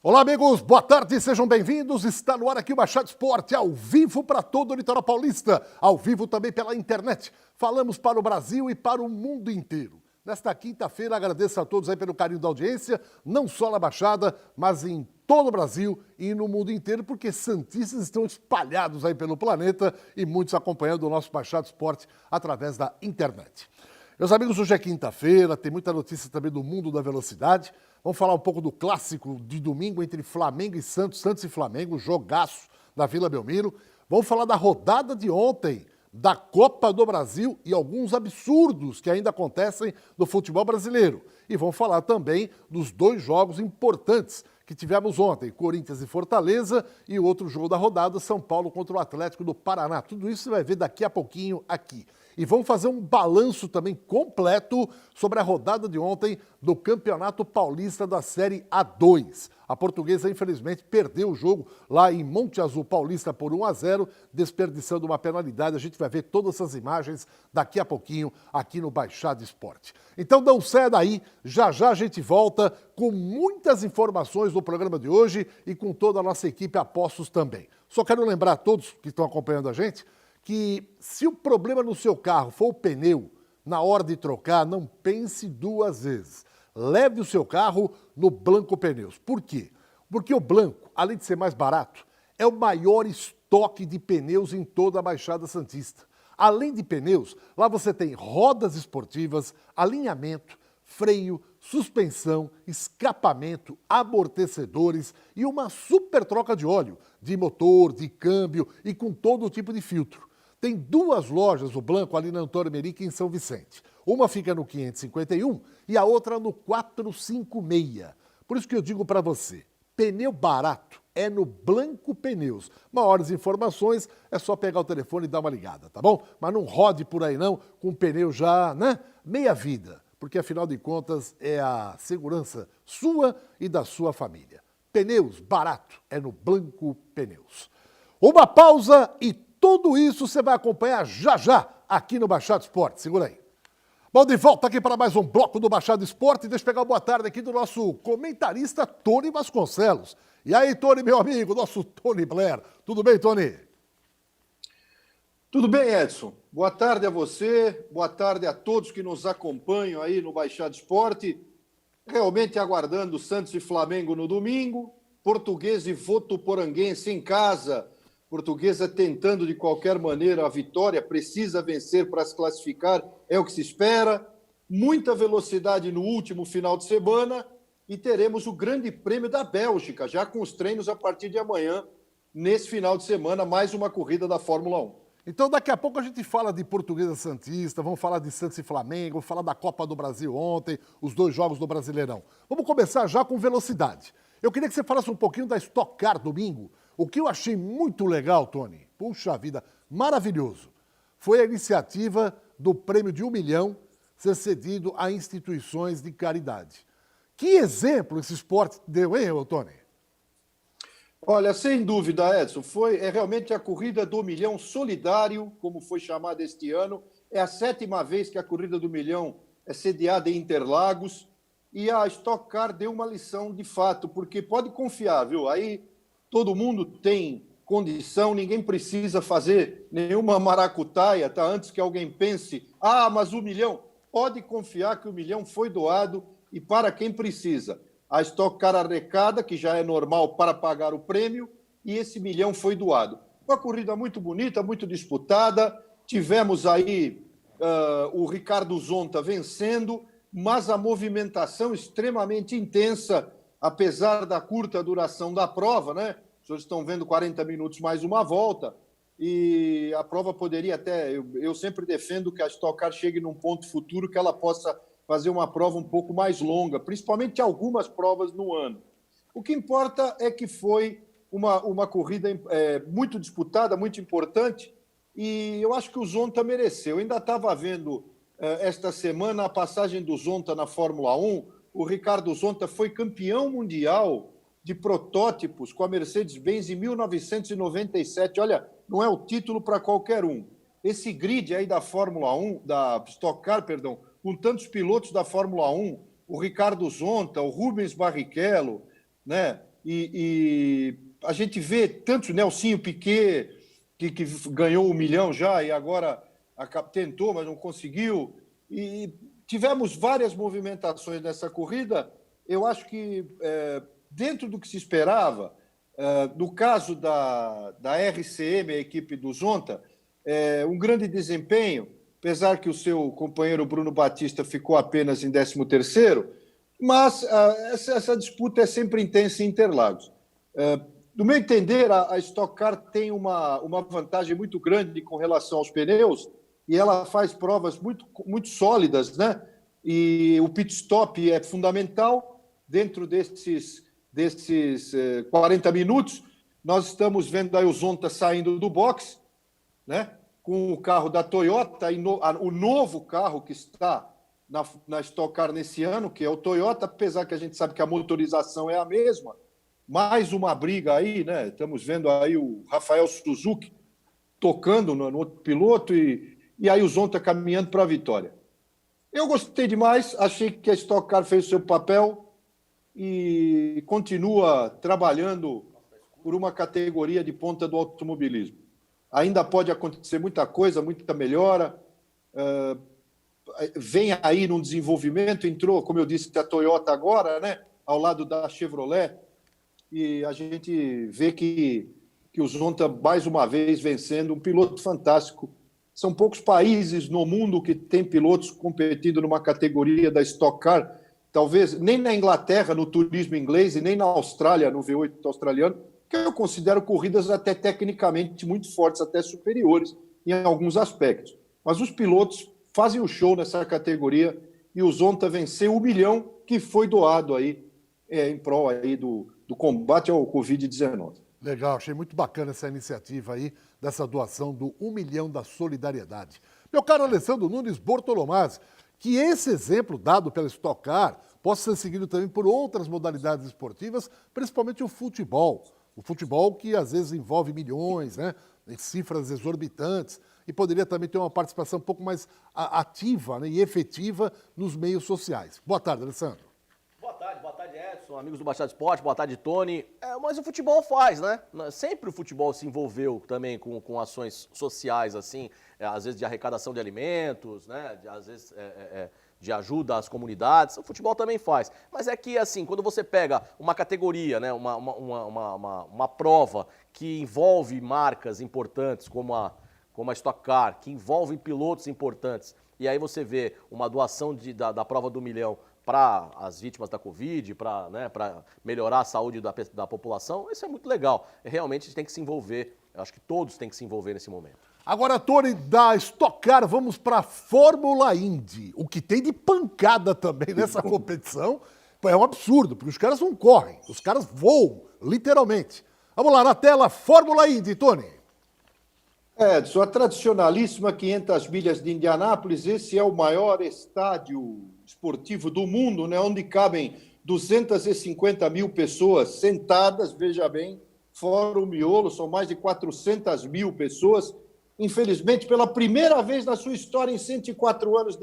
Olá, amigos, boa tarde, sejam bem-vindos. Está no ar aqui o Baixada Esporte, ao vivo para todo o litoral paulista, ao vivo também pela internet. Falamos para o Brasil e para o mundo inteiro. Nesta quinta-feira, agradeço a todos aí pelo carinho da audiência, não só na Baixada, mas em todo o Brasil e no mundo inteiro, porque santistas estão espalhados aí pelo planeta e muitos acompanhando o nosso Baixada Esporte através da internet. Meus amigos, hoje é quinta-feira, tem muita notícia também do mundo da velocidade. Vamos falar um pouco do clássico de domingo entre Flamengo e Santos, Santos e Flamengo, jogaço da Vila Belmiro. Vamos falar da rodada de ontem, da Copa do Brasil e alguns absurdos que ainda acontecem no futebol brasileiro. E vamos falar também dos dois jogos importantes que tivemos ontem, Corinthians e Fortaleza, e o outro jogo da rodada, São Paulo contra o Atlético do Paraná. Tudo isso você vai ver daqui a pouquinho aqui. E vamos fazer um balanço também completo sobre a rodada de ontem do Campeonato Paulista da Série A2. A Portuguesa, infelizmente, perdeu o jogo lá em Monte Azul Paulista por 1-0, desperdiçando uma penalidade. A gente vai ver todas essas imagens daqui a pouquinho aqui no Baixada Esporte. Então não saia daí, já já a gente volta com muitas informações do programa de hoje e com toda a nossa equipe Apostos também. Só quero lembrar a todos que estão acompanhando a gente que se o problema no seu carro for o pneu, na hora de trocar, não pense duas vezes. Leve o seu carro no Blanco Pneus. Por quê? Porque o Blanco, além de ser mais barato, é o maior estoque de pneus em toda a Baixada Santista. Além de pneus, lá você tem rodas esportivas, alinhamento, freio, suspensão, escapamento, amortecedores e uma super troca de óleo, de motor, de câmbio e com todo tipo de filtro. Tem duas lojas, o Blanco, ali na Antônio Merique, em São Vicente. Uma fica no 551 e a outra no 456. Por isso que eu digo para você, pneu barato é no Blanco Pneus. Maiores informações é só pegar o telefone e dar uma ligada, tá bom? Mas não rode por aí não com pneu já, né? Meia vida, porque afinal de contas é a segurança sua e da sua família. Pneus barato é no Blanco Pneus. Uma pausa e tudo isso você vai acompanhar já já aqui no Baixada Esporte. Segura aí. Bom, de volta aqui para mais um bloco do Baixada Esporte. Deixa eu pegar uma boa tarde aqui do nosso comentarista Tony Vasconcelos. E aí, Tony, meu amigo, nosso Tony Blair. Tudo bem, Tony? Tudo bem, Edson. Boa tarde a você, boa tarde a todos que nos acompanham aí no Baixada Esporte. Realmente aguardando Santos e Flamengo no domingo, Portuguesa e Votuporanguense em casa. Portuguesa tentando de qualquer maneira a vitória, precisa vencer para se classificar, é o que se espera. Muita velocidade no último final de semana e teremos o Grande Prêmio da Bélgica, já com os treinos a partir de amanhã, nesse final de semana, mais uma corrida da Fórmula 1. Então daqui a pouco a gente fala de Portuguesa Santista, vamos falar de Santos e Flamengo, vamos falar da Copa do Brasil ontem, os dois jogos do Brasileirão. Vamos começar já com velocidade. Eu queria que você falasse um pouquinho da Stock Car domingo. O que eu achei muito legal, Tony, puxa vida, maravilhoso, foi a iniciativa do prêmio de 1 milhão ser cedido a instituições de caridade. Que exemplo esse esporte deu, hein, Tony? Olha, sem dúvida, Edson, é realmente a corrida do milhão solidário, como foi chamada este ano. É a 7ª vez que a corrida do milhão é sediada em Interlagos e a Stock Car deu uma lição de fato, porque pode confiar, viu? Aí todo mundo tem condição, ninguém precisa fazer nenhuma maracutaia, tá? Antes que alguém pense, mas o milhão, pode confiar que o milhão foi doado e para quem precisa. A Stock Car arrecada, que já é normal para pagar o prêmio, e esse milhão foi doado. Uma corrida muito bonita, muito disputada, tivemos aí o Ricardo Zonta vencendo, mas a movimentação extremamente intensa, apesar da curta duração da prova, né? Os senhores estão vendo 40 minutos mais uma volta, e a prova poderia até... Eu sempre defendo que a Stock Car chegue num ponto futuro que ela possa fazer uma prova um pouco mais longa, principalmente algumas provas no ano. O que importa é que foi uma corrida muito disputada, muito importante, e eu acho que o Zonta mereceu. Eu ainda estava vendo esta semana a passagem do Zonta na Fórmula 1. O Ricardo Zonta foi campeão mundial de protótipos com a Mercedes-Benz em 1997. Olha, não é o título para qualquer um. Esse grid aí da Fórmula 1, da Stock Car, perdão, com tantos pilotos da Fórmula 1, o Ricardo Zonta, o Rubens Barrichello, né? e a gente vê tanto Nelsinho Piquet, que ganhou 1 milhão já e agora tentou, mas não conseguiu. E tivemos várias movimentações nessa corrida. Eu acho que, dentro do que se esperava, no caso da RCM, a equipe do Zonta, um grande desempenho, apesar que o seu companheiro Bruno Batista ficou apenas em 13º, mas essa disputa é sempre intensa em Interlagos. No meu entender, a Stock Car tem uma vantagem muito grande com relação aos pneus, e ela faz provas muito, muito sólidas, né? E o pit stop é fundamental. Dentro desses 40 minutos, nós estamos vendo aí o Zonta saindo do box, né? Com o carro da Toyota, o novo carro que está na Stock Car nesse ano, que é o Toyota, apesar que a gente sabe que a motorização é a mesma. Mais uma briga aí, né? Estamos vendo aí o Rafael Suzuki tocando no outro piloto e aí o Zonta caminhando para a vitória. Eu gostei demais, achei que a Stock Car fez o seu papel e continua trabalhando por uma categoria de ponta do automobilismo. Ainda pode acontecer muita coisa, muita melhora. Vem aí num desenvolvimento, entrou, como eu disse, a Toyota agora, né? Ao lado da Chevrolet. E a gente vê que o Zonta, mais uma vez, vencendo um piloto fantástico. São poucos países no mundo que tem pilotos competindo numa categoria da Stock Car, talvez nem na Inglaterra, no turismo inglês, e nem na Austrália, no V8 australiano, que eu considero corridas até tecnicamente muito fortes, até superiores em alguns aspectos. Mas os pilotos fazem o show nessa categoria e o Zonta venceu 1 milhão que foi doado aí em prol aí do combate ao Covid-19. Legal, achei muito bacana essa iniciativa aí, dessa doação do 1 milhão da solidariedade. Meu caro Alessandro Nunes Bortolomaz, que esse exemplo dado pela Stock Car possa ser seguido também por outras modalidades esportivas, principalmente o futebol. O futebol que às vezes envolve milhões, né, em cifras exorbitantes, e poderia também ter uma participação um pouco mais ativa, né, e efetiva nos meios sociais. Boa tarde, Alessandro. Boa tarde, Edson, amigos do Baixada Esporte, boa tarde, Tony. Mas o futebol faz, né? Sempre o futebol se envolveu também com ações sociais, assim, às vezes de arrecadação de alimentos, né? Às vezes de ajuda às comunidades. O futebol também faz. Mas é que, assim, quando você pega uma categoria, né? Uma prova que envolve marcas importantes como a Stock Car, que envolve pilotos importantes, e aí você vê uma doação da prova do 1 milhão para as vítimas da Covid, para melhorar a saúde da população, isso é muito legal. Realmente a gente tem que se envolver, eu acho que todos têm que se envolver nesse momento. Agora, Tony, da Stock Car, vamos para a Fórmula Indy. O que tem de pancada também nessa competição é um absurdo, porque os caras não correm, os caras voam, literalmente. Vamos lá, na tela, Fórmula Indy, Tony. Edson, a tradicionalíssima 500 milhas de Indianápolis, esse é o maior estádio esportivo do mundo, né, onde cabem 250 mil pessoas sentadas, veja bem, fora o miolo, são mais de 400 mil pessoas. Infelizmente, pela primeira vez na sua história, em 104 anos,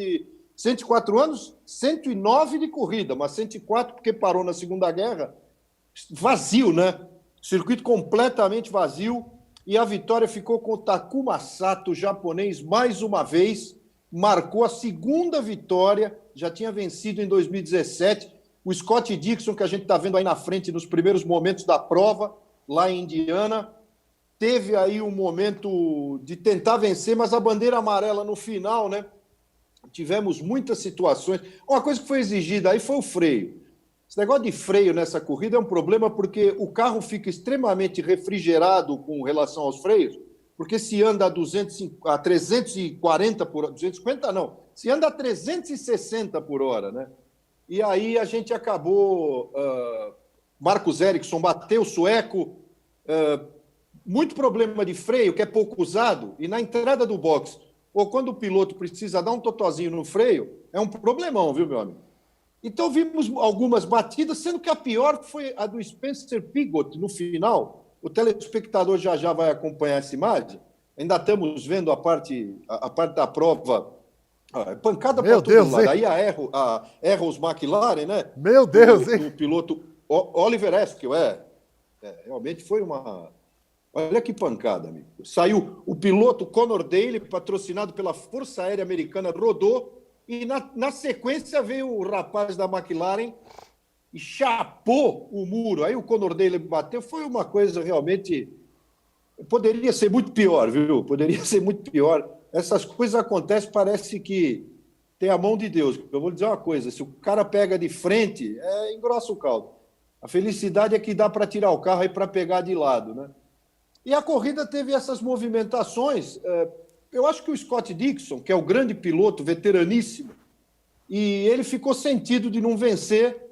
109 de corrida, mas 104 porque parou na Segunda Guerra, vazio, né? Circuito completamente vazio. E a vitória ficou com o Takuma Sato, japonês, mais uma vez, marcou a segunda vitória, já tinha vencido em 2017. O Scott Dixon, que a gente está vendo aí na frente nos primeiros momentos da prova, lá em Indiana, teve aí um momento de tentar vencer, mas a bandeira amarela no final, né? Tivemos muitas situações. Uma coisa que foi exigida aí foi o freio. Esse negócio de freio nessa corrida é um problema porque o carro fica extremamente refrigerado com relação aos freios, porque se anda a 340 por hora, 250 não, se anda a 360 por hora, né? E aí a gente acabou, Marcus Ericsson bateu o sueco, muito problema de freio, que é pouco usado, e na entrada do box, ou quando o piloto precisa dar um totozinho no freio, é um problemão, viu, meu amigo? Então, vimos algumas batidas, sendo que a pior foi a do Spencer Pigot no final. O telespectador já vai acompanhar essa imagem. Ainda estamos vendo a parte da prova, pancada para todo lado. Hein? Aí a Arrows McLaren, né? Meu Deus, hein? O piloto Oliver Eskill, Realmente foi uma... Olha que pancada, amigo. Saiu o piloto Conor Daly, patrocinado pela Força Aérea Americana, rodou, e na sequência veio o rapaz da McLaren e chapou o muro. Aí o Conor Daly bateu. Foi uma coisa realmente... Poderia ser muito pior, viu? Poderia ser muito pior. Essas coisas acontecem, parece que tem a mão de Deus. Eu vou dizer uma coisa, se o cara pega de frente, engrossa o caldo. A felicidade é que dá para tirar o carro e para pegar de lado, né? E a corrida teve essas movimentações. Eu acho que o Scott Dixon, que é o grande piloto, veteraníssimo, e ele ficou sentido de não vencer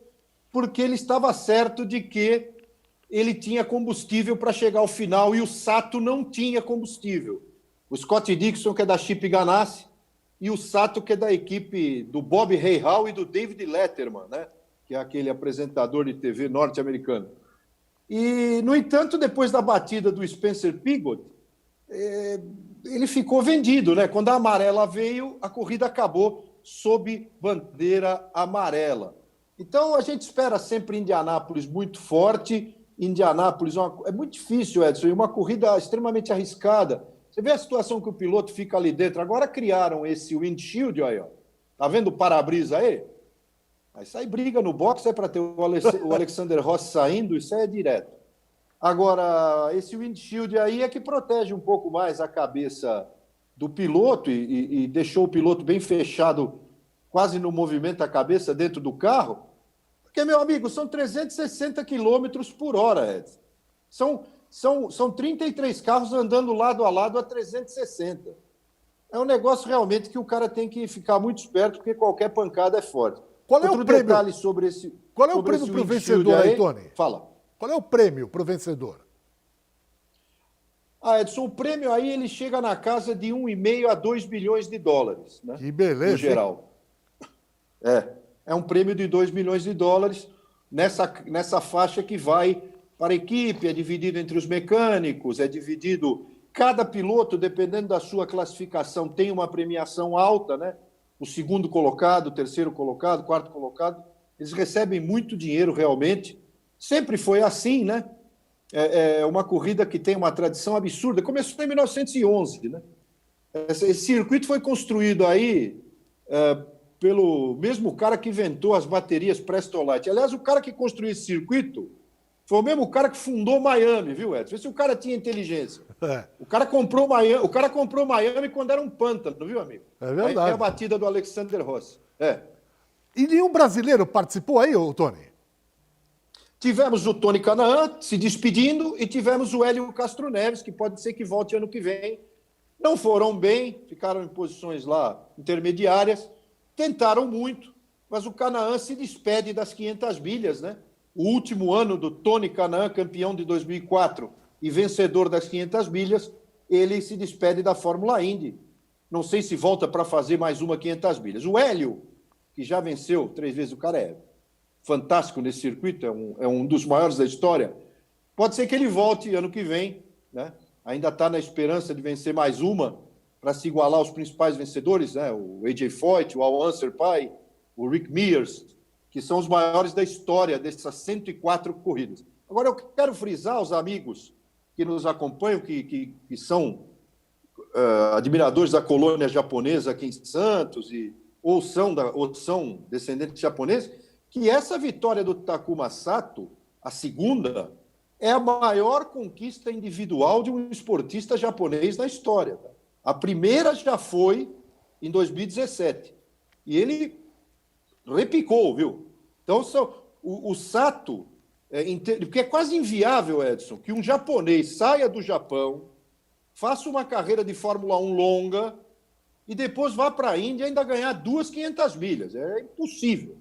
porque ele estava certo de que ele tinha combustível para chegar ao final e o Sato não tinha combustível. O Scott Dixon, que é da Chip Ganassi, e o Sato, que é da equipe do Bob Rahal e do David Letterman, né? Que é aquele apresentador de TV norte-americano. E, no entanto, depois da batida do Spencer Pigot, ele ficou vendido, né? Quando a amarela veio, a corrida acabou sob bandeira amarela. Então, a gente espera sempre Indianápolis muito forte. Indianápolis é muito difícil, Edson, e uma corrida extremamente arriscada. Você vê a situação que o piloto fica ali dentro. Agora criaram esse windshield, aí, ó. Tá vendo o para-brisa aí? Aí sai briga no box, é para ter o Alexander Rossi saindo, isso é direto. Agora, esse windshield aí é que protege um pouco mais a cabeça do piloto e deixou o piloto bem fechado, quase no movimento da cabeça dentro do carro. Porque, meu amigo, são 360 quilômetros por hora, Edson. São 33 carros andando lado a lado a 360. É um negócio realmente que o cara tem que ficar muito esperto, porque qualquer pancada é forte. Qual é o prêmio? Detalhe sobre esse... Qual é o prêmio para o vencedor aí, Tony? Fala. Qual é o prêmio para o vencedor? Edson, o prêmio aí ele chega na casa de 1,5 a 2 bilhões de dólares. Né? Que beleza. No geral. É um prêmio de 2 milhões de dólares nessa faixa que vai para a equipe, é dividido entre os mecânicos, é dividido... Cada piloto, dependendo da sua classificação, tem uma premiação alta, né? O segundo colocado, o terceiro colocado, o quarto colocado, eles recebem muito dinheiro realmente. Sempre foi assim, né? É uma corrida que tem uma tradição absurda. Começou em 1911, né? Esse circuito foi construído aí pelo mesmo cara que inventou as baterias Prestolite. Aliás, o cara que construiu esse circuito foi o mesmo cara que fundou Miami, viu, Edson? Vê se o cara tinha inteligência. O cara comprou Miami quando era um pântano, viu, amigo? É verdade. Aí tem a batida do Alexander Rossi. E nenhum brasileiro participou aí, ô Tony? Tivemos o Tony Kanaan se despedindo e tivemos o Hélio Castro Neves, que pode ser que volte ano que vem. Não foram bem, ficaram em posições lá intermediárias, tentaram muito, mas o Kanaan se despede das 500 milhas, né? O último ano do Tony Kanaan, campeão de 2004 e vencedor das 500 milhas, ele se despede da Fórmula Indy. Não sei se volta para fazer mais uma 500 milhas. O Hélio, que já venceu 3 vezes, o cara é fantástico nesse circuito, é um dos maiores da história. Pode ser que ele volte ano que vem, né? Ainda está na esperança de vencer mais uma para se igualar aos principais vencedores, né? O AJ Foyt, o Al Unser-Pai, o Rick Mears, que são os maiores da história dessas 104 corridas. Agora, eu quero frisar aos amigos que nos acompanham, que são admiradores da colônia japonesa aqui em Santos, ou são descendentes japoneses, que essa vitória do Takuma Sato, a segunda, é a maior conquista individual de um esportista japonês na história. A primeira já foi em 2017. E ele repicou, viu? Então, o Sato, porque é quase inviável, Edson, que um japonês saia do Japão, faça uma carreira de Fórmula 1 longa e depois vá para a Índia e ainda ganhar 500 milhas. É impossível.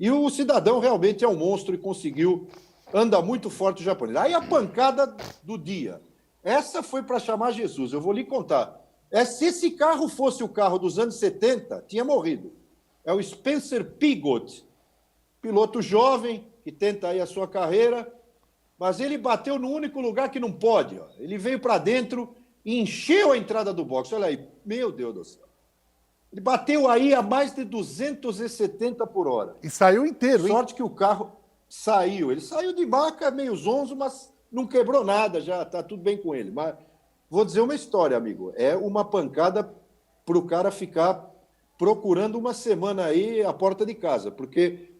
E o cidadão realmente é um monstro e conseguiu, anda muito forte o japonês. Aí a pancada do dia. Essa foi para chamar Jesus, eu vou lhe contar. Se esse carro fosse o carro dos anos 70, tinha morrido. É o Spencer Pigot, piloto jovem, que tenta aí a sua carreira, mas ele bateu no único lugar que não pode. Ó. Ele veio para dentro e encheu a entrada do boxe. Olha aí, meu Deus do céu. Ele bateu aí a mais de 270 por hora. E saiu inteiro, hein? Sorte que o carro saiu. Ele saiu de maca, meio zonzo, mas não quebrou nada, já está tudo bem com ele. Mas vou dizer uma história, amigo. É uma pancada para o cara ficar procurando uma semana aí a porta de casa, porque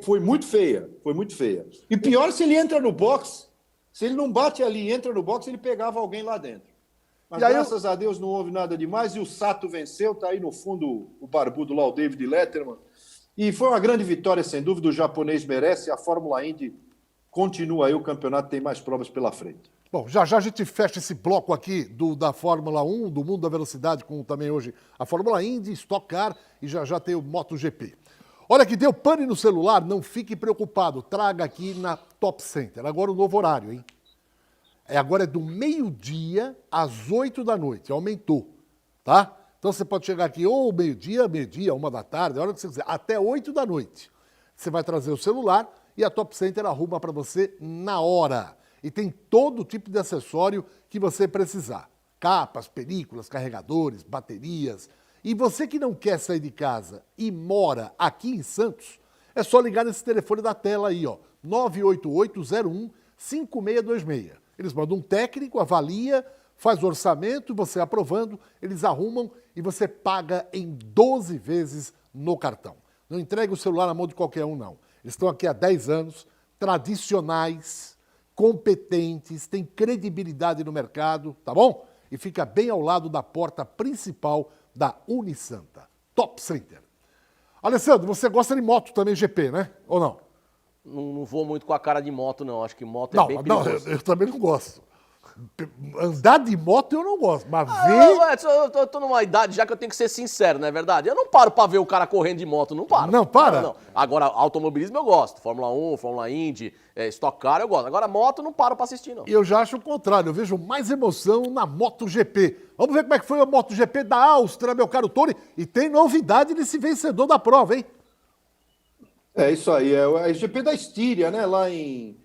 foi muito feia, foi muito feia. E pior se ele entra no box, se ele não bate ali e entra no box, ele pegava alguém lá dentro. Mas graças a Deus não houve nada demais e o Sato venceu, está aí no fundo o barbudo lá, o David Letterman. E foi uma grande vitória, sem dúvida, o japonês merece, a Fórmula Indy continua aí, o campeonato tem mais provas pela frente. Bom, já já a gente fecha esse bloco aqui da Fórmula 1, do mundo da velocidade, com também hoje a Fórmula Indy, Stock Car e já já tem o MotoGP. Olha que deu pane no celular, não fique preocupado, traga aqui na Top Center. Agora o novo horário, hein? Agora é do meio-dia às 8 da noite, aumentou, tá? Então você pode chegar aqui ou meio-dia, 1 da tarde, a hora que você quiser, até 8 da noite. Você vai trazer o celular e a Top Center arruma para você na hora. E tem todo tipo de acessório que você precisar. Capas, películas, carregadores, baterias. E você que não quer sair de casa e mora aqui em Santos, é só ligar nesse telefone da tela aí, ó, 98801-5626. Eles mandam um técnico, avalia, faz o orçamento, você aprovando, eles arrumam e você paga em 12 vezes no cartão. Não entregue o celular na mão de qualquer um, não. Eles estão aqui há 10 anos, tradicionais, competentes, têm credibilidade no mercado, tá bom? E fica bem ao lado da porta principal da Unisanta. Top Center. Alessandro, você gosta de moto também, GP, né? Ou não? Não vou muito com a cara de moto, não. Acho que moto é bem perigoso. Não, eu também não gosto. Andar de moto eu não gosto, mas ver... Edson, eu tô numa idade já que eu tenho que ser sincero, não é verdade? Eu não paro pra ver o cara correndo de moto, não paro. Não, para? Não. Agora, automobilismo eu gosto. Fórmula 1, Fórmula Indy, Stock Car eu gosto. Agora, moto não paro pra assistir, não. E eu já acho o contrário, eu vejo mais emoção na MotoGP. Vamos ver como é que foi a MotoGP da Áustria, meu caro Tony. E tem novidade desse vencedor da prova, hein? É isso aí, é a GP da Estíria, né?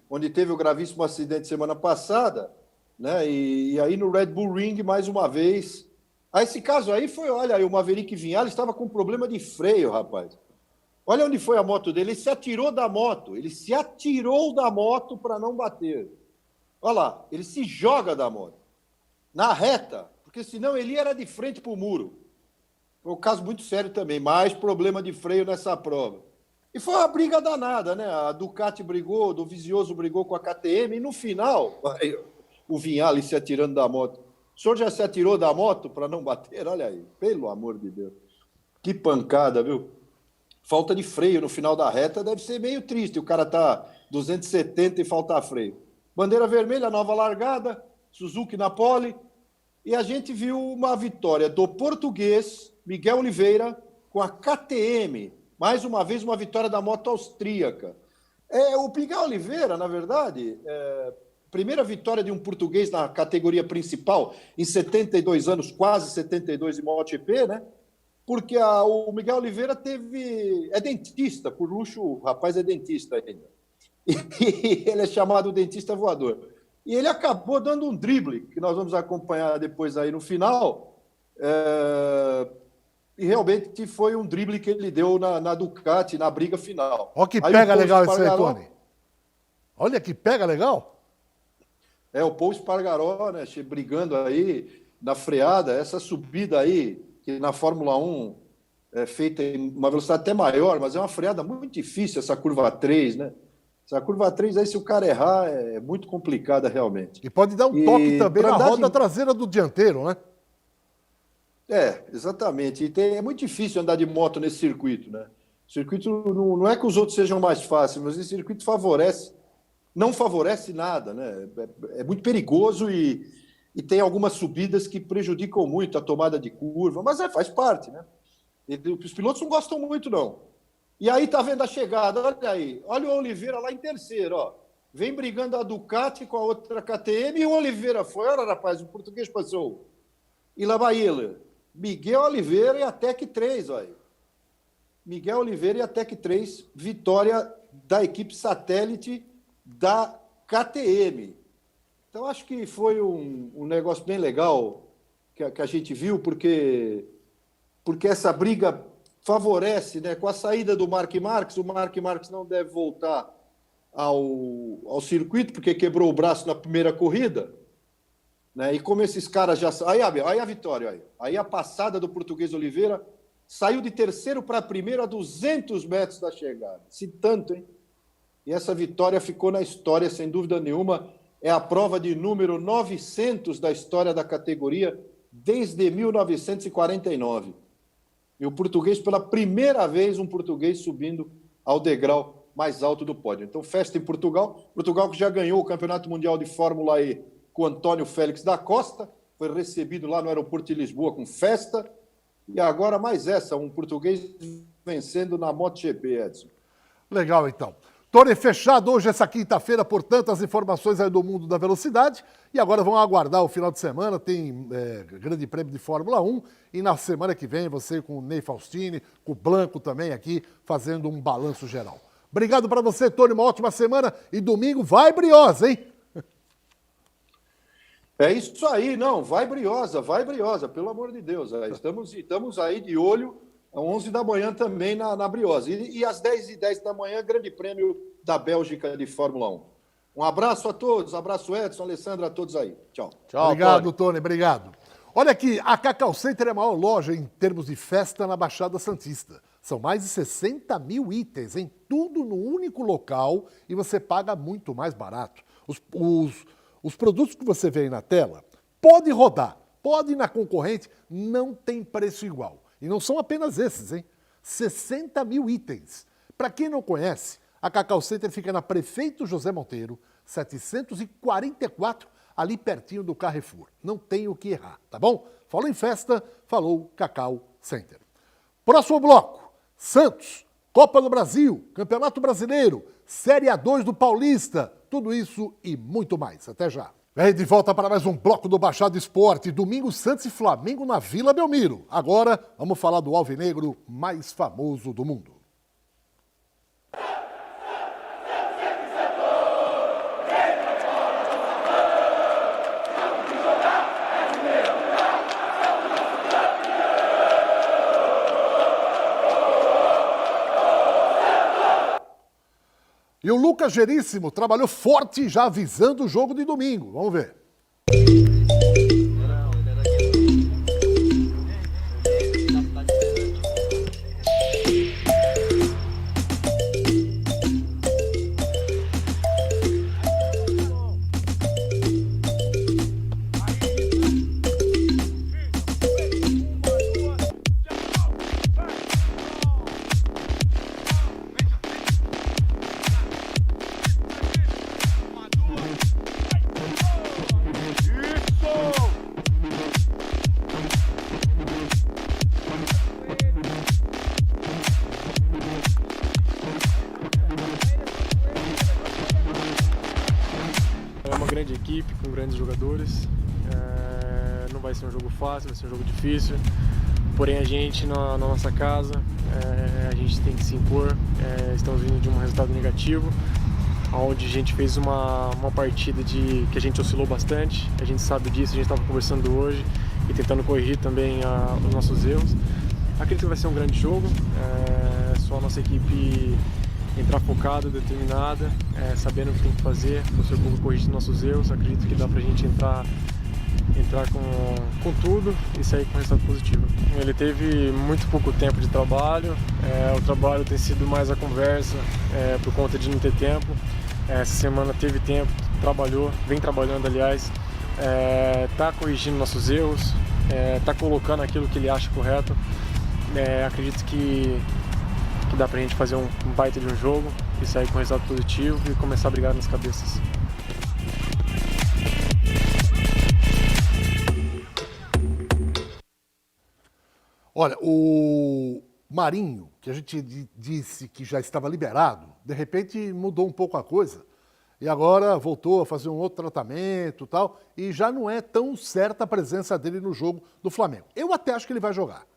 Onde teve o gravíssimo acidente semana passada, né? E aí no Red Bull Ring, mais uma vez. Esse caso aí foi, olha, o Maverick Vinales estava com problema de freio, rapaz. Olha onde foi a moto dele, ele se atirou da moto para não bater. Olha lá, ele se joga da moto, na reta, porque senão ele era de frente para o muro. Foi um caso muito sério também, mais problema de freio nessa prova. E foi uma briga danada, né? A Ducati brigou, o Dovizioso brigou com a KTM, e no final, o Vinales se atirando da moto. O senhor já se atirou da moto para não bater? Olha aí, pelo amor de Deus. Que pancada, viu? Falta de freio no final da reta deve ser meio triste. O cara tá 270 e falta freio. Bandeira vermelha, nova largada, Suzuki na pole. E a gente viu uma vitória do português Miguel Oliveira com a KTM. Mais uma vez, uma vitória da moto austríaca. O Miguel Oliveira, na verdade, primeira vitória de um português na categoria principal em 72 anos, quase 72 em MotoGP, né? Porque o Miguel Oliveira é dentista, por luxo, o rapaz é dentista ainda. E ele é chamado dentista voador. E ele acabou dando um drible, que nós vamos acompanhar depois aí no final. E realmente foi um drible que ele deu na Ducati, na briga final. Olha que pega legal esse aí, Tony. Olha que pega legal. O Paul Espargaró, né, brigando aí na freada, essa subida aí, que na Fórmula 1 é feita em uma velocidade até maior, mas é uma freada muito difícil, essa curva 3, né? Essa curva 3 aí, se o cara errar, é muito complicada realmente. E pode dar um toque também na roda traseira do dianteiro, né? Exatamente. E é muito difícil andar de moto nesse circuito, né? O circuito não é que os outros sejam mais fáceis, mas esse circuito não favorece nada, né? É muito perigoso e tem algumas subidas que prejudicam muito a tomada de curva, mas faz parte, né? Os pilotos não gostam muito, não. E aí tá vendo a chegada, olha aí, olha o Oliveira lá em terceiro, ó. Vem brigando a Ducati com a outra KTM e o Oliveira foi, olha rapaz, o português passou. E lá vai ele. Miguel Oliveira e a Tec 3, olha. Miguel Oliveira e a Tec 3, vitória da equipe satélite da KTM. Então, acho que foi um negócio bem legal que a gente viu, porque essa briga favorece, né? Com a saída do Marc Marques, o Marc Marques não deve voltar ao circuito, porque quebrou o braço na primeira corrida, né? E como esses caras já... Aí a vitória, aí a passada do Português Oliveira saiu de terceiro para primeiro a 200 metros da chegada. Se tanto, hein? E essa vitória ficou na história, sem dúvida nenhuma. É a prova de número 900 da história da categoria, desde 1949. E o português, pela primeira vez, um português subindo ao degrau mais alto do pódio. Então, festa em Portugal. Portugal que já ganhou o Campeonato Mundial de Fórmula E com o Antônio Félix da Costa, foi recebido lá no aeroporto de Lisboa com festa. E agora mais essa, um português vencendo na MotoGP, Edson. Legal, então. Tony, fechado hoje, essa quinta-feira, por tantas informações aí do mundo da velocidade. E agora vamos aguardar o final de semana, tem Grande Prêmio de Fórmula 1. E na semana que vem, você com o Ney Faustini, com o Blanco também aqui, fazendo um balanço geral. Obrigado para você, Tony, uma ótima semana. E domingo vai briosa, hein? É isso aí, não, vai briosa, pelo amor de Deus. Estamos aí de olho, às 11 da manhã também na briosa. E às 10h10 da manhã, Grande Prêmio da Bélgica de Fórmula 1. Um abraço a todos, abraço Edson, Alessandra, a todos aí. Tchau. Tchau, obrigado, Tony, obrigado. Olha aqui, a Cacau Center é a maior loja em termos de festa na Baixada Santista. São mais de 60 mil itens, em tudo no único local, e você paga muito mais barato. Os produtos que você vê aí na tela, pode rodar, pode ir na concorrente, não tem preço igual. E não são apenas esses, hein? 60 mil itens. Para quem não conhece, a Cacau Center fica na Prefeito José Monteiro, 744, ali pertinho do Carrefour. Não tem o que errar, tá bom? Falou em festa, falou Cacau Center. Próximo bloco, Santos, Copa do Brasil, Campeonato Brasileiro, Série A2 do Paulista, tudo isso e muito mais. Até já. Vem de volta para mais um bloco do Baixado Esporte. Domingo, Santos e Flamengo na Vila Belmiro. Agora, vamos falar do alvinegro mais famoso do mundo. E o Lucas Geríssimo trabalhou forte já avisando o jogo de domingo. Vamos ver. É uma grande equipe, com grandes jogadores. Não vai ser um jogo fácil, vai ser um jogo difícil. Porém, a gente, na nossa casa, a gente tem que se impor. Estamos vindo de um resultado negativo, onde a gente fez uma partida que a gente oscilou bastante. A gente sabe disso, a gente estava conversando hoje e tentando corrigir também os nossos erros. Acredito que vai ser um grande jogo. Só a nossa equipe entrar focada, determinada, sabendo o que tem que fazer, o seu povo corrigir nossos erros. Acredito que dá pra gente entrar com tudo e sair com resultado positivo. Ele teve muito pouco tempo de trabalho, o trabalho tem sido mais a conversa, por conta de não ter tempo. Essa semana teve tempo, trabalhou, vem trabalhando aliás, tá corrigindo nossos erros, tá colocando aquilo que ele acha correto. Acredito que dá pra gente fazer um baita de um jogo e sair com resultado positivo e começar a brigar nas cabeças. Olha, o Marinho, que a gente disse que já estava liberado, de repente mudou um pouco a coisa e agora voltou a fazer um outro tratamento e tal, e já não é tão certa a presença dele no jogo do Flamengo. Eu até acho que ele vai jogar.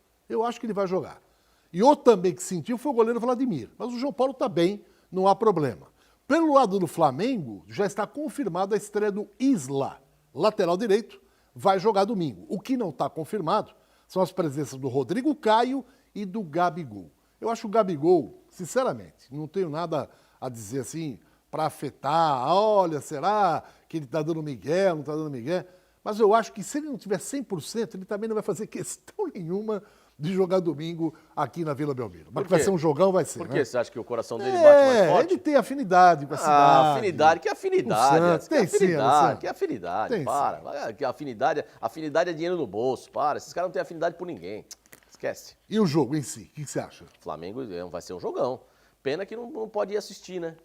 E outro também que sentiu foi o goleiro Vladimir. Mas o João Paulo está bem, não há problema. Pelo lado do Flamengo, já está confirmada a estreia do Isla, lateral direito, vai jogar domingo. O que não está confirmado são as presenças do Rodrigo Caio e do Gabigol. Eu acho o Gabigol, sinceramente, não tenho nada a dizer assim para afetar. Olha, será que ele está dando migué, não está dando migué? Mas eu acho que se ele não tiver 100%, ele também não vai fazer questão nenhuma de jogar domingo aqui na Vila Belmiro. Mas que vai ser um jogão, vai ser. Por né? que você acha que o coração dele bate mais forte? Ele tem afinidade com a cidade. Afinidade, que afinidade. Tem sim, Alessandro. Que afinidade, Tem para. Que afinidade é dinheiro no bolso, para. Esses caras não têm afinidade por ninguém. Esquece. E o jogo em si, o que você acha? Flamengo vai ser um jogão. Pena que não pode ir assistir, né?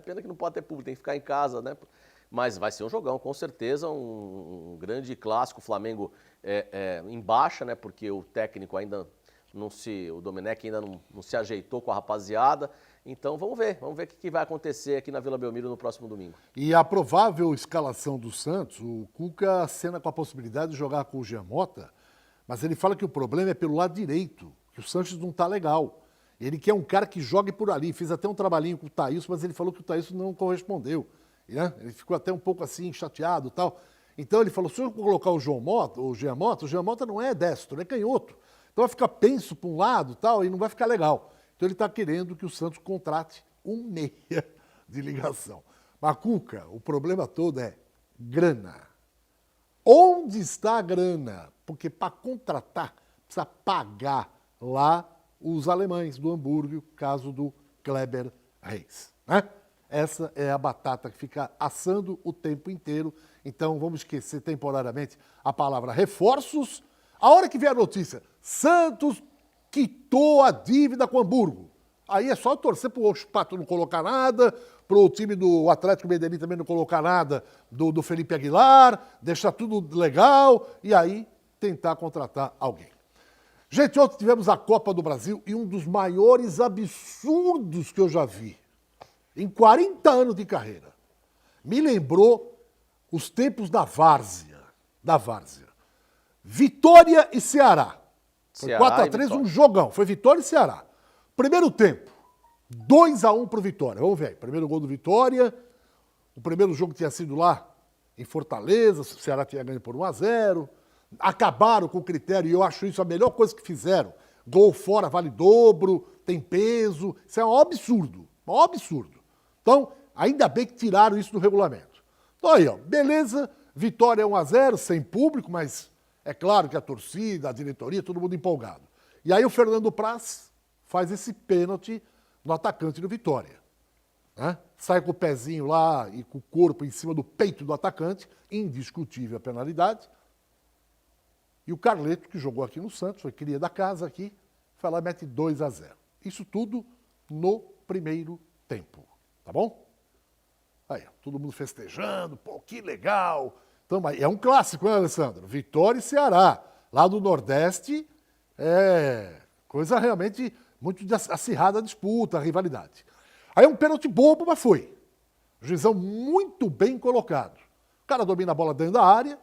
Pena que não pode ter público, tem que ficar em casa, né? Mas vai ser um jogão, com certeza, um grande clássico. O Flamengo em baixa, né? Porque o técnico ainda o Domenech ainda não se ajeitou com a rapaziada. Então vamos ver o que vai acontecer aqui na Vila Belmiro no próximo domingo. E a provável escalação do Santos, o Cuca acena com a possibilidade de jogar com o Jean Mota, mas ele fala que o problema é pelo lado direito, que o Santos não está legal. Ele quer um cara que jogue por ali. Fez até um trabalhinho com o Thaílson, mas ele falou que o Thaílson não correspondeu. Né? Ele ficou até um pouco assim, chateado e tal. Então ele falou, se eu colocar o Jean Mota não é destro, é canhoto. Então vai ficar penso para um lado e tal, e não vai ficar legal. Então ele está querendo que o Santos contrate um meia de ligação. Mas, Cuca, o problema todo é grana. Onde está a grana? Porque para contratar, precisa pagar lá os alemães do Hamburgo, caso do Kleber Reis. Né? Essa é a batata que fica assando o tempo inteiro. Então vamos esquecer temporariamente a palavra reforços. A hora que vier a notícia, Santos quitou a dívida com o Hamburgo. Aí é só torcer para o Pato não colocar nada, para o time do Atlético Medellín também não colocar nada do Felipe Aguilar, deixar tudo legal e aí tentar contratar alguém. Gente, ontem tivemos a Copa do Brasil e um dos maiores absurdos que eu já vi em 40 anos de carreira. Me lembrou os tempos da várzea. Vitória e Ceará. Foi 4-3, um jogão. Foi Vitória e Ceará. Primeiro tempo, 2-1 pro Vitória. Vamos ver aí. Primeiro gol do Vitória. O primeiro jogo tinha sido lá em Fortaleza. O Ceará tinha ganho por 1-0. Acabaram com o critério, e eu acho isso a melhor coisa que fizeram. Gol fora vale dobro, tem peso. Isso é um absurdo. Um absurdo. Então, ainda bem que tiraram isso do regulamento. Então aí, ó, beleza. Vitória 1-0, sem público, mas é claro que a torcida, a diretoria, todo mundo empolgado. E aí o Fernando Praz faz esse pênalti no atacante do Vitória. Né? Sai com o pezinho lá e com o corpo em cima do peito do atacante, indiscutível a penalidade. E o Carleto, que jogou aqui no Santos, foi cria da casa aqui, foi lá e mete 2-0. Isso tudo no primeiro tempo. Tá bom? Aí, todo mundo festejando, pô, que legal. Então, é um clássico, né, Alessandro? Vitória e Ceará. Lá do Nordeste, coisa realmente muito acirrada a disputa, a rivalidade. Aí um pênalti bobo, mas foi. O juizão muito bem colocado. O cara domina a bola dentro da área,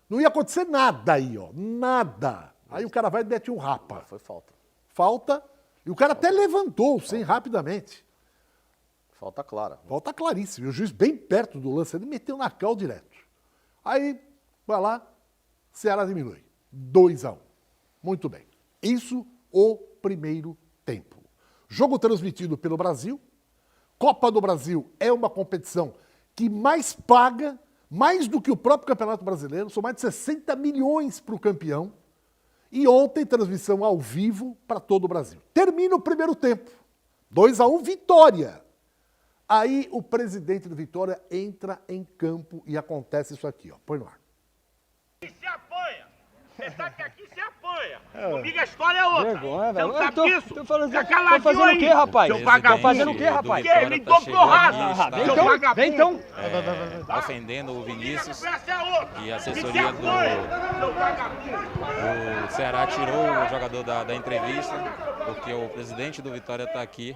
não ia acontecer nada aí, ó, nada. Aí o cara vai e mete um rapa. Foi falta. Falta, e o cara até levantou, sem rapidamente. Falta clara. Falta claríssimo. E o juiz bem perto do lance, ele meteu na cal direto. Aí, vai lá, Ceará diminui. 2-1. Muito bem. Isso o primeiro tempo. Jogo transmitido pelo Brasil. Copa do Brasil é uma competição que mais paga, mais do que o próprio Campeonato Brasileiro. São mais de 60 milhões para o campeão. E ontem, transmissão ao vivo para todo o Brasil. Termina o primeiro tempo. 2-1, vitória. Aí o presidente do Vitória entra em campo e acontece isso aqui, ó. Põe no ar. Se apanha. Você sabe que aqui se apanha. Comigo a história é outra. Vergonha, velho. Você não sabe disso? Tô falando, Fica tô caladinho fazendo o aí, quê, rapaz? seu vagabundo. Tô fazendo o quê, rapaz? Que? Me dou porrada. Seu vagabundo. Vem então. Ofendendo o Vinícius Essa é outra. e a Se assessoria apanha, seu vagabundo. do Ceará tirou o jogador da entrevista, porque o presidente do Vitória está aqui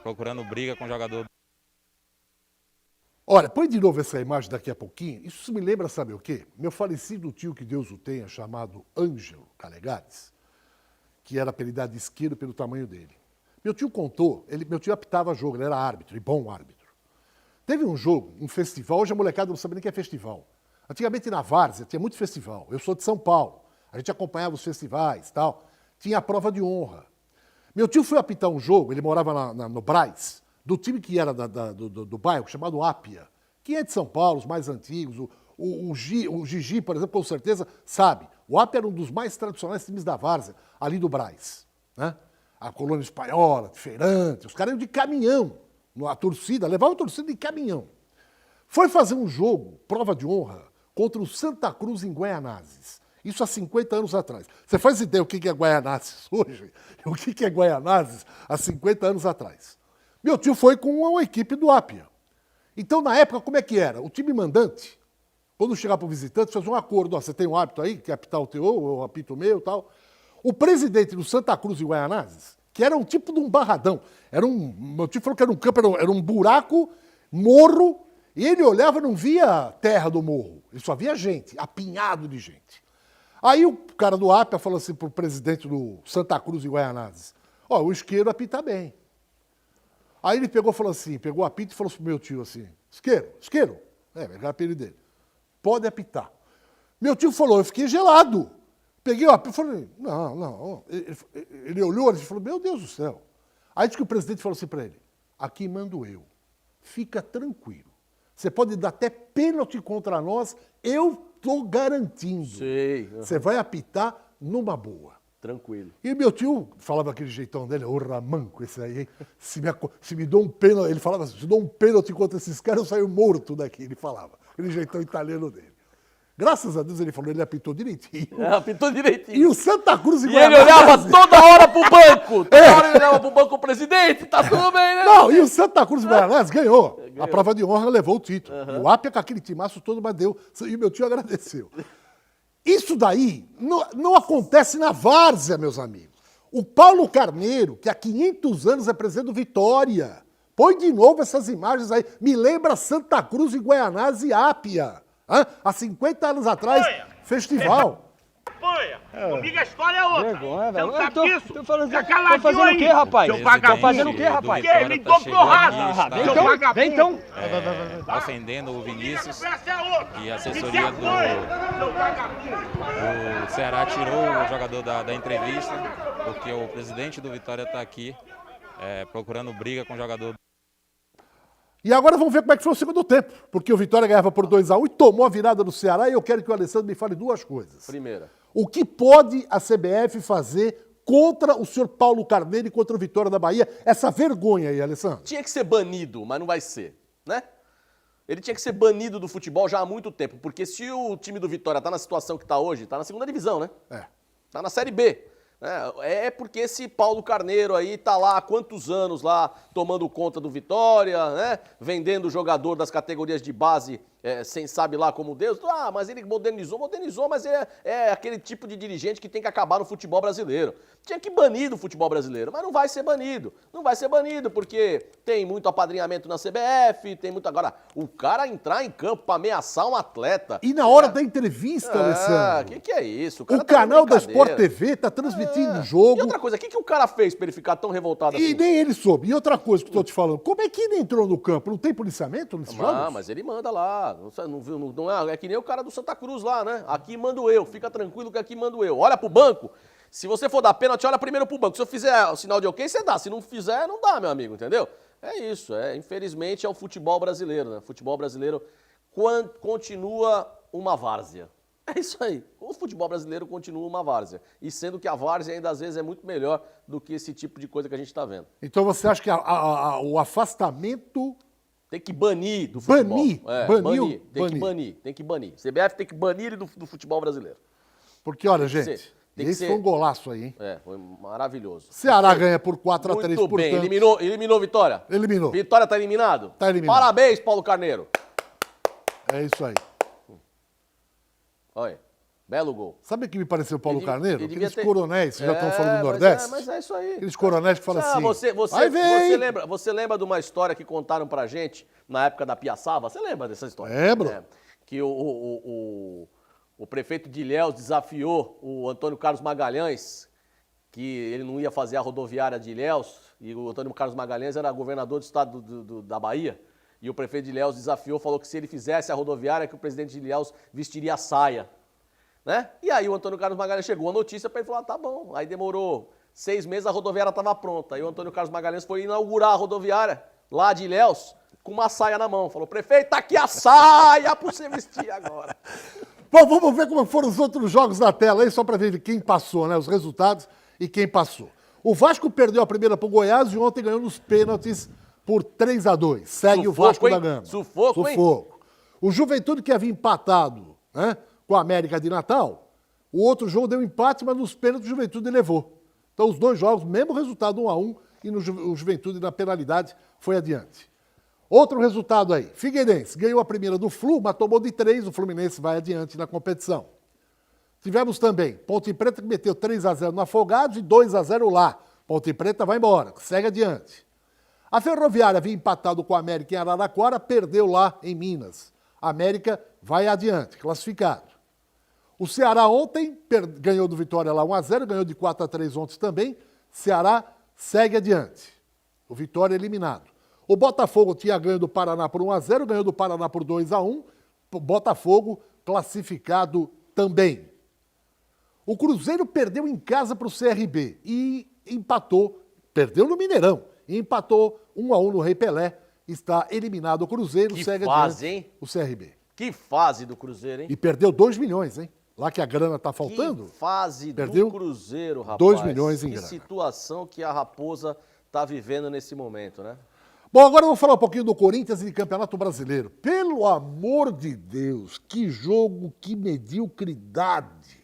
procurando briga com o jogador. Olha, põe de novo essa imagem daqui a pouquinho. Isso me lembra, sabe o quê? Meu falecido tio, que Deus o tenha, chamado Ângelo Calegares, que era apelidado de isqueiro pelo tamanho dele. Meu tio contou, meu tio apitava jogo, ele era árbitro, e bom árbitro. Teve um jogo, um festival, hoje a molecada não sabe nem o que é festival. Antigamente na Várzea tinha muito festival. Eu sou de São Paulo, a gente acompanhava os festivais e tal. Tinha a prova de honra. Meu tio foi apitar um jogo, ele morava no Brás, do time que era do bairro, chamado Ápia, que é de São Paulo, os mais antigos, o Gigi, por exemplo, com certeza sabe. O Ápia era um dos mais tradicionais times da várzea, ali do Brás, né? A colônia espanhola, de feirante, os caras iam de caminhão, a torcida, levavam a torcida de caminhão. Foi fazer um jogo, prova de honra, contra o Santa Cruz em Guaianazes. Isso há 50 anos atrás. Você faz ideia o que é Guaianazes hoje? O que é Guaianazes há 50 anos atrás? Meu tio foi com a equipe do Ápia. Então, na época, como é que era? O time mandante, quando chegar para o visitante, faz um acordo. Ó, você tem um hábito aí, quer apitar o teu, eu apito o meu e tal. O presidente do Santa Cruz e Guaianazes, que era um tipo de um barradão, meu tio falou que era um campo, era um buraco, morro, e ele olhava e não via terra do morro, ele só via gente, apinhado de gente. Aí o cara do APA falou assim pro presidente do Santa Cruz e Guaianazes, ó, o isqueiro apita bem. Aí ele pegou o apito e falou pro meu tio assim, isqueiro, era o apelido dele, pode apitar. Meu tio falou, eu fiquei gelado. Peguei o apito e falei, não. Ele olhou e falou, meu Deus do céu. Aí disse que o presidente falou assim para ele, aqui mando eu, fica tranquilo. Você pode dar até pênalti contra nós, eu estou garantindo. Sei. Você vai apitar numa boa. Tranquilo. E meu tio falava aquele jeitão dele, ô Ramanco, esse aí, hein? Se me dou um pênalti, ele falava assim, se dou um pênalti contra esses caras, eu saio morto daqui, ele falava. Aquele jeitão italiano dele. Graças a Deus ele falou, ele apitou direitinho. Apitou direitinho. E o Santa Cruz e E ele olhava toda hora pro banco. Toda hora ele olhava pro banco, o presidente, tá tudo bem, né? Não, e o Santa Cruz e Guaianazes ganhou. A prova de honra levou o título. E o Ápia com aquele timaço todo, mas deu. E meu tio agradeceu. Isso daí não acontece na várzea, meus amigos. O Paulo Carneiro, que há 500 anos é presidente do Vitória. Põe de novo essas imagens aí. Me lembra Santa Cruz e Guaianazes e Ápia. Há 50 anos atrás, festival. Apanha. Comigo a história é outra. Vergonha, Você não velho. sabe disso? Tô fazendo Fica o quê, rapaz? Seu vagabundo. Tô fazendo o quê, rapaz? Que? Me dou porrada. Seu vagabundo. Vem então. Ofendendo o Vinícius Essa é outra. e a Me se assessoria apanha, seu vagabundo. do Ceará tirou o jogador da entrevista, porque o presidente do Vitória está aqui procurando briga com o jogador. E agora vamos ver como é que foi o segundo tempo. Porque o Vitória ganhava por 2-1 e tomou a virada do Ceará. E eu quero que o Alessandro me fale duas coisas. Primeira. O que pode a CBF fazer contra o senhor Paulo Carneiro e contra o Vitória da Bahia? Essa vergonha aí, Alessandro. Tinha que ser banido, mas não vai ser, né? Ele tinha que ser banido do futebol já há muito tempo, porque se o time do Vitória tá na situação que tá hoje, tá na segunda divisão, né? Tá na Série B. É porque esse Paulo Carneiro aí tá lá há quantos anos lá tomando conta do Vitória, né? Vendendo o jogador das categorias de base sem sabe lá como Deus. Mas ele modernizou, mas é aquele tipo de dirigente que tem que acabar no futebol brasileiro. Tinha que banir do futebol brasileiro, mas não vai ser banido. Não vai ser banido porque tem muito apadrinhamento na CBF, tem muito... Agora, o cara entrar em campo pra ameaçar um atleta... E na hora da entrevista, Alessandro... que é isso? O canal da Sport TV tá transmitindo o jogo... E outra coisa, o que o cara fez pra ele ficar tão revoltado assim? E nem ele soube. E outra coisa que eu tô te falando, como é que ele entrou no campo? Não tem policiamento nesses jogos? Mas ele manda lá. Não é que nem o cara do Santa Cruz lá, né? Aqui mando eu, fica tranquilo que aqui mando eu. Olha pro banco. Se você for dar pênalti, olha primeiro pro banco. Se eu fizer o sinal de ok, você dá. Se não fizer, não dá, meu amigo, entendeu? É isso, infelizmente é o futebol brasileiro, né? O futebol brasileiro continua uma várzea. É isso aí. O futebol brasileiro continua uma várzea. E sendo que a várzea ainda às vezes é muito melhor do que esse tipo de coisa que a gente está vendo. Então você acha que o afastamento... Tem que banir do futebol. Tem que banir. CBF tem que banir ele do futebol brasileiro. Porque, olha, gente, esse foi um golaço aí, hein? Foi maravilhoso. Ceará ganha por 4-3, muito bem, portanto... eliminou Vitória? Eliminou. Vitória tá eliminado? Tá eliminado. Parabéns, Paulo Carneiro. É isso aí. Olha, belo gol. Sabe o que me pareceu o Paulo Carneiro? Aqueles ter... coronéis que já estão falando do Nordeste. Mas é isso aí. Aqueles coronéis que falam assim... Você lembra de uma história que contaram pra gente na época da Piaçava? Você lembra dessa história? Lembro. Que o prefeito de Ilhéus desafiou o Antônio Carlos Magalhães, que ele não ia fazer a rodoviária de Ilhéus, e o Antônio Carlos Magalhães era governador do estado da Bahia, e o prefeito de Ilhéus desafiou, falou que se ele fizesse a rodoviária, que o presidente de Ilhéus vestiria a saia. Né? E aí o Antônio Carlos Magalhães chegou a notícia para ele falar, tá bom. Aí demorou 6 meses, a rodoviária estava pronta. Aí o Antônio Carlos Magalhães foi inaugurar a rodoviária lá de Ilhéus, com uma saia na mão. Falou, prefeito, tá aqui a saia pra você vestir agora. Bom, vamos ver como foram os outros jogos na tela aí, só para ver quem passou, né? Os resultados e quem passou. O Vasco perdeu a primeira pro Goiás e ontem ganhou nos pênaltis por 3-2. Segue Sufoco, o Vasco hein? da Gama. Sufoco, hein? O Juventude, que havia empatado, né, com a América de Natal, o outro jogo deu empate, mas nos pênaltis o Juventude levou. Então os dois jogos, mesmo resultado 1-1, e o Juventude na penalidade foi adiante. Outro resultado aí, Figueirense ganhou a primeira do Flu, mas tomou de 3, o Fluminense vai adiante na competição. Tivemos também Ponte Preta que meteu 3-0 no Afogados e 2-0 lá. Ponte Preta vai embora, segue adiante. A Ferroviária havia empatado com a América em Araraquara, perdeu lá em Minas. A América vai adiante, classificado. O Ceará ontem ganhou do Vitória lá 1-0, ganhou de 4-3 ontem também. Ceará segue adiante. O Vitória eliminado. O Botafogo tinha ganho do Paraná por 1-0, ganhou do Paraná por 2-1. Botafogo classificado também. O Cruzeiro perdeu em casa para o CRB e empatou, perdeu no Mineirão, e empatou 1-1 no Rei Pelé. Está eliminado o Cruzeiro, Que segue fase, adiante hein? o CRB. Que fase do Cruzeiro, hein? E perdeu 2 milhões, hein? Lá que a grana tá faltando. Que fase Perdeu do Cruzeiro, rapaz. 2 milhões em que grana. situação que a Raposa tá vivendo nesse momento, né? Bom, agora eu vou falar um pouquinho do Corinthians e de Campeonato Brasileiro. Pelo amor de Deus, que jogo, que mediocridade,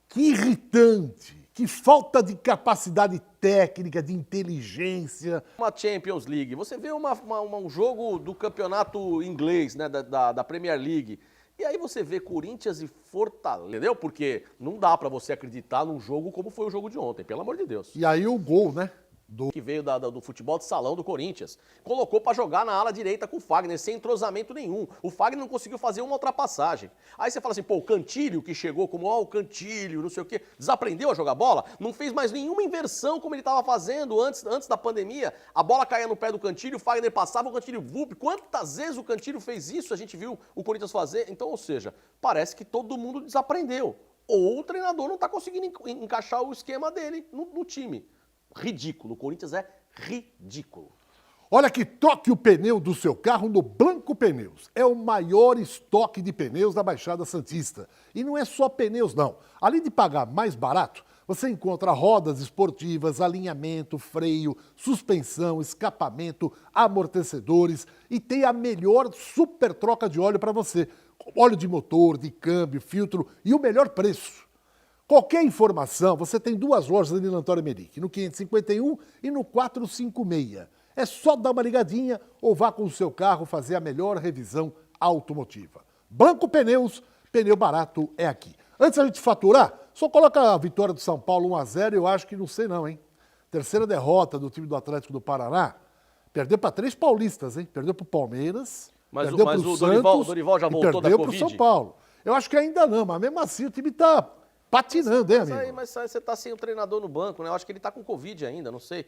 que irritante, que falta de capacidade técnica, de inteligência. Uma Champions League, você vê um jogo do campeonato inglês, né, da Premier League, e aí você vê Corinthians e Fortaleza, entendeu? Porque não dá pra você acreditar num jogo como foi o jogo de ontem, pelo amor de Deus. E aí o gol, né? Que veio do futebol de salão do Corinthians. Colocou pra jogar na ala direita com o Fagner, sem entrosamento nenhum. O Fagner não conseguiu fazer uma ultrapassagem. Aí você fala assim, pô, o Cantilho que chegou como, ó, o Cantilho, não sei o quê, desaprendeu a jogar bola, não fez mais nenhuma inversão como ele estava fazendo antes da pandemia. A bola caía no pé do Cantilho, o Fagner passava, o Cantilho vup. Quantas vezes o Cantilho fez isso? A gente viu o Corinthians fazer. Então, ou seja, parece que todo mundo desaprendeu. Ou o treinador não tá conseguindo encaixar o esquema dele no time. Ridículo. O Corinthians é ridículo. Olha que troque o pneu do seu carro no Blanco Pneus. É o maior estoque de pneus da Baixada Santista. E não é só pneus, não. Além de pagar mais barato, você encontra rodas esportivas, alinhamento, freio, suspensão, escapamento, amortecedores e tem a melhor super troca de óleo para você. Óleo de motor, de câmbio, filtro e o melhor preço. Qualquer informação, você tem 2 lojas ali na Antônio Meric, no 551 e no 456. É só dar uma ligadinha ou vá com o seu carro fazer a melhor revisão automotiva. Blanco Pneus, pneu barato é aqui. Antes da gente faturar, só coloca a vitória do São Paulo 1-0, eu acho que não sei não, hein? Terceira derrota do time do Atlético do Paraná. Perdeu para 3 paulistas, hein? Perdeu para o Palmeiras, perdeu para o Santos Dorival já e voltou perdeu da para o Covid? São Paulo. Eu acho que ainda não, mas mesmo assim o time está patinando, hein, amigo? Mas aí você tá sem o treinador no banco, né? Eu acho que ele tá com Covid ainda, não sei.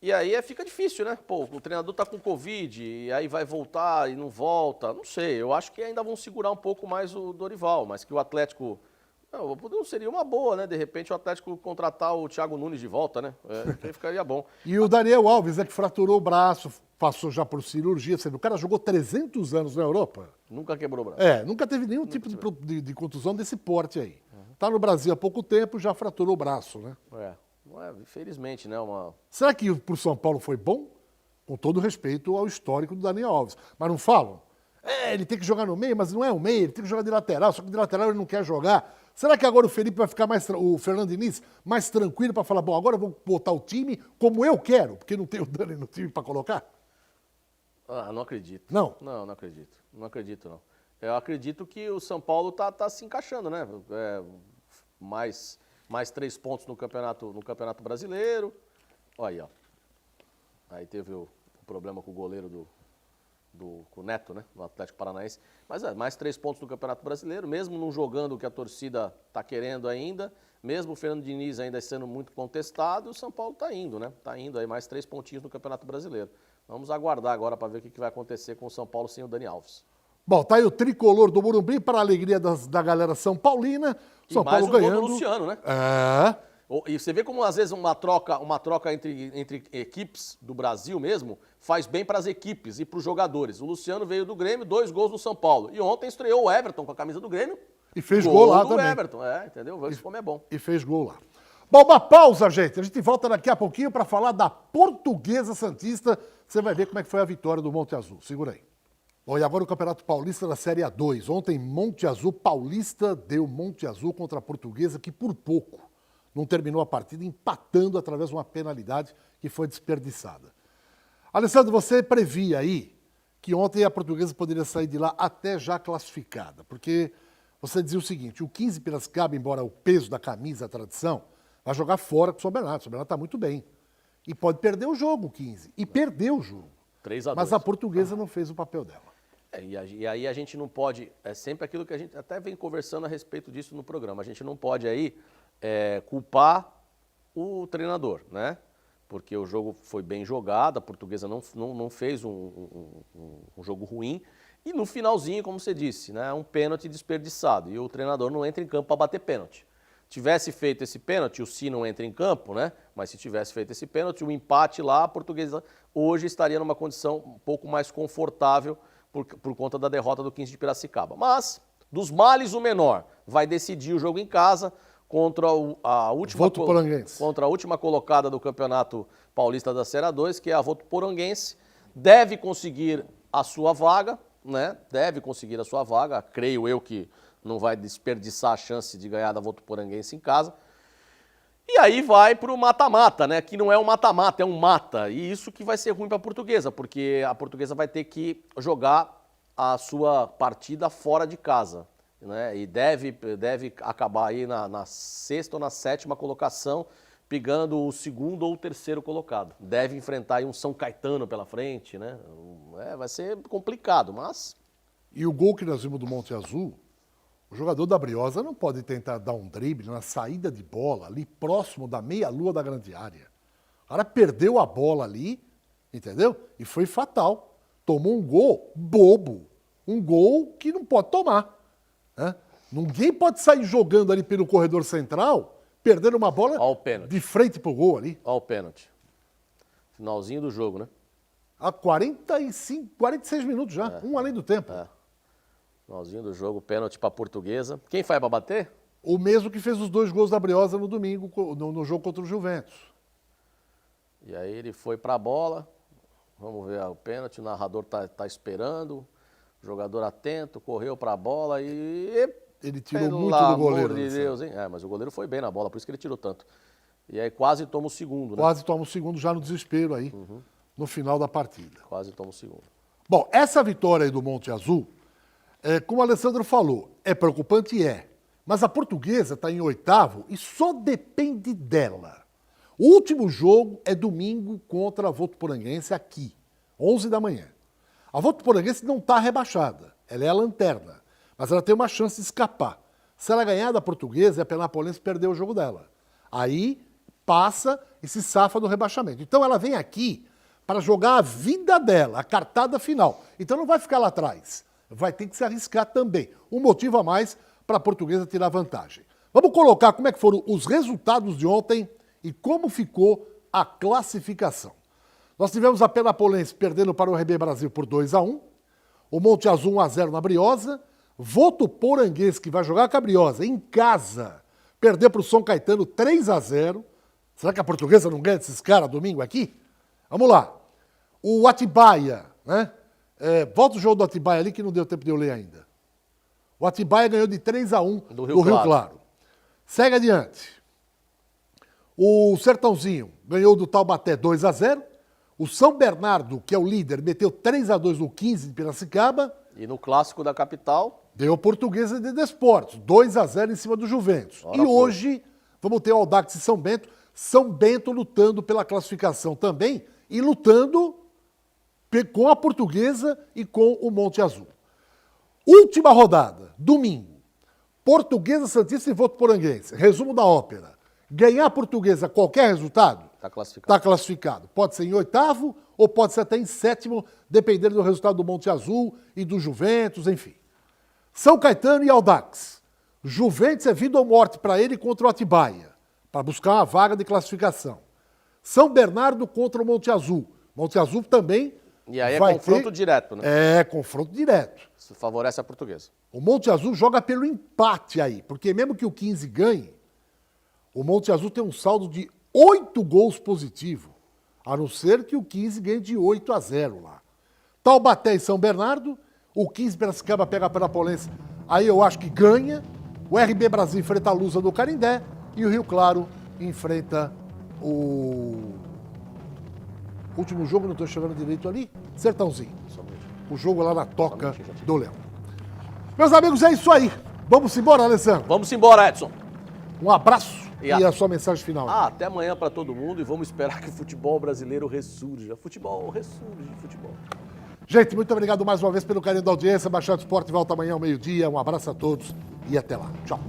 E aí fica difícil, né? Pô, o treinador tá com Covid, e aí vai voltar e não volta. Não sei, eu acho que ainda vão segurar um pouco mais o Dorival, mas que o Atlético... Não seria uma boa, né? De repente o Atlético contratar o Thiago Nunes de volta, né? Aí ficaria bom. E o Daniel Alves, que fraturou o braço, passou já por cirurgia. O cara jogou 300 anos na Europa. Nunca quebrou o braço. Nunca teve nenhum tipo de contusão desse porte aí. Tá no Brasil há pouco tempo, já fraturou o braço, né? Infelizmente, né? Será que pro São Paulo foi bom? Com todo respeito ao histórico do Daniel Alves. Mas não falam? Ele tem que jogar no meio, mas não é o meio, ele tem que jogar de lateral, só que de lateral ele não quer jogar. Será que agora o Felipe vai ficar o Fernando Diniz, mais tranquilo para falar, bom, agora eu vou botar o time como eu quero, porque não tem o Dani no time para colocar? Não acredito. Não? Não acredito. Não acredito, não. Eu acredito que o São Paulo tá se encaixando, né? Mais 3 pontos no Campeonato Brasileiro. Olha aí, ó. Aí teve o problema com o goleiro com o Neto, né? Do Atlético Paranaense. Mas mais 3 pontos no Campeonato Brasileiro, mesmo não jogando o que a torcida tá querendo ainda, mesmo o Fernando Diniz ainda sendo muito contestado, o São Paulo tá indo, né? Tá indo aí mais 3 pontinhos no Campeonato Brasileiro. Vamos aguardar agora para ver o que vai acontecer com o São Paulo sem o Dani Alves. Bom, tá aí o tricolor do Morumbi para a alegria da galera São Paulina. São Paulo ganhando. Gol do Luciano, né? E você vê como às vezes uma troca entre equipes do Brasil mesmo faz bem para as equipes e para os jogadores. O Luciano veio do Grêmio, 2 gols no São Paulo. E ontem estreou o Everton com a camisa do Grêmio. E fez gol lá do também. Everton, entendeu? Isso como é bom. E fez gol lá. Bom, uma pausa, gente. A gente volta daqui a pouquinho para falar da Portuguesa Santista. Você vai ver como é que foi a vitória do Monte Azul. Segura aí. Bom, e agora o Campeonato Paulista da Série A2. Ontem, Monte Azul Paulista deu Monte Azul contra a Portuguesa, que por pouco não terminou a partida, empatando através de uma penalidade que foi desperdiçada. Alessandro, você previa aí que ontem a Portuguesa poderia sair de lá até já classificada, porque você dizia o seguinte, o 15 Piracicaba, embora o peso da camisa, a tradição, vai jogar fora com o São Bernardo. O São Bernardo está muito bem. E pode perder o jogo, o 15. E perdeu o jogo. 3-2. Mas a Portuguesa não fez o papel dela. E aí a gente não pode, é sempre aquilo que a gente até vem conversando a respeito disso no programa, a gente não pode aí culpar o treinador, né? Porque o jogo foi bem jogado, a Portuguesa não fez um jogo ruim, e no finalzinho, como você disse, né, um pênalti desperdiçado, e o treinador não entra em campo para bater pênalti. Tivesse feito esse pênalti, o Si não entra em campo, né? Mas se tivesse feito esse pênalti, o empate lá, a Portuguesa hoje estaria numa condição um pouco mais confortável por conta da derrota do 15 de Piracicaba. Mas, dos males o menor, vai decidir o jogo em casa contra a última colocada do Campeonato Paulista da Série A2, que é a Votuporanguense. Deve conseguir a sua vaga, né? Deve conseguir a sua vaga, creio eu que não vai desperdiçar a chance de ganhar da Votuporanguense em casa. E aí vai para o mata-mata, né? Que não é um mata-mata, é um mata. E isso que vai ser ruim para a Portuguesa, porque a Portuguesa vai ter que jogar a sua partida fora de casa, né? E deve acabar aí na sexta ou na sétima colocação, pegando o segundo ou o terceiro colocado. Deve enfrentar aí um São Caetano pela frente, né? Vai ser complicado, mas... E o gol que nós vimos do Monte Azul, o jogador da Briosa não pode tentar dar um drible na saída de bola, ali próximo da meia-lua da grande área. O cara perdeu a bola ali, entendeu? E foi fatal. Tomou um gol bobo. Um gol que não pode tomar. Né? Ninguém pode sair jogando ali pelo corredor central, perdendo uma bola de frente pro gol ali. Olha o pênalti. Finalzinho do jogo, né? Há 46 minutos já, um além do tempo. Finalzinho do jogo, pênalti para a Portuguesa. Quem vai para bater? O mesmo que fez os 2 gols da Briosa no domingo, no jogo contra o Juventus. E aí ele foi para a bola. Vamos ver o pênalti, o narrador tá esperando. O jogador atento, correu para a bola e... Ele tirou muito do goleiro. Pelo amor de Deus, hein? Mas o goleiro foi bem na bola, por isso que ele tirou tanto. E aí quase toma o segundo, né? Quase toma o segundo já no desespero aí, no final da partida. Quase toma o segundo. Bom, essa vitória aí do Monte Azul, como o Alessandro falou, é preocupante mas a Portuguesa está em 8º e só depende dela. O último jogo é domingo contra a Votuporanguense aqui, 11 da manhã. A Votuporanguense não está rebaixada, ela é a lanterna, mas ela tem uma chance de escapar. Se ela ganhar da Portuguesa, a Penapolense perdeu o jogo dela. Aí passa e se safa do rebaixamento. Então ela vem aqui para jogar a vida dela, a cartada final. Então não vai ficar lá atrás. Vai ter que se arriscar também. Um motivo a mais para a Portuguesa tirar vantagem. Vamos colocar como é que foram os resultados de ontem e como ficou a classificação. Nós tivemos a Penapolense perdendo para o RB Brasil por 2-1, o Monte Azul 1-0 na Briosa, Votuporanguense, que vai jogar com a Briosa em casa, perdeu para o São Caetano 3-0. Será que a Portuguesa não ganha desses caras domingo aqui? Vamos lá. O Atibaia, né? Volta o jogo do Atibaia ali que não deu tempo de eu ler ainda. O Atibaia ganhou de 3-1 do Rio Claro. Segue adiante. O Sertãozinho ganhou do Taubaté 2-0. O São Bernardo, que é o líder, meteu 3-2 no 15 de Piracicaba. E no clássico da capital? Deu Portuguesa de Desportos, 2-0 em cima do Juventus. E hoje vamos ter o Audax e São Bento. São Bento lutando pela classificação também e lutando com a Portuguesa e com o Monte Azul. Última rodada, domingo. Portuguesa, Santista e Votuporanguense. Resumo da ópera. Ganhar a Portuguesa qualquer resultado? Está classificado. Está classificado. Pode ser em 8º ou pode ser até em 7º, dependendo do resultado do Monte Azul e do Juventus, enfim. São Caetano e Audax. Juventus é vida ou morte para ele contra o Atibaia. para buscar uma vaga de classificação. São Bernardo contra o Monte Azul. Monte Azul também E aí é vai confronto direto, né? É, confronto direto. Isso favorece a Portuguesa. O Monte Azul joga pelo empate aí, porque mesmo que o 15 ganhe, o Monte Azul tem um saldo de 8 gols positivo, a não ser que o 15 ganhe de 8-0 lá. Taubaté e São Bernardo, o 15 Piracicaba pega a Perapolense, aí eu acho que ganha. O RB Brasil enfrenta a Lusa do Canindé e o Rio Claro enfrenta o último jogo, não estou chegando direito ali, Sertãozinho. O jogo lá na Toca do Leão. Meus amigos, é isso aí. Vamos embora, Alessandro. Vamos embora, Edson. Um abraço e E a sua mensagem final. Até amanhã para todo mundo e vamos esperar que o futebol brasileiro ressurja. Futebol ressurge, futebol. Gente, muito obrigado mais uma vez pelo carinho da audiência. Baixada Esporte volta amanhã ao meio-dia. Um abraço a todos e até lá. Tchau.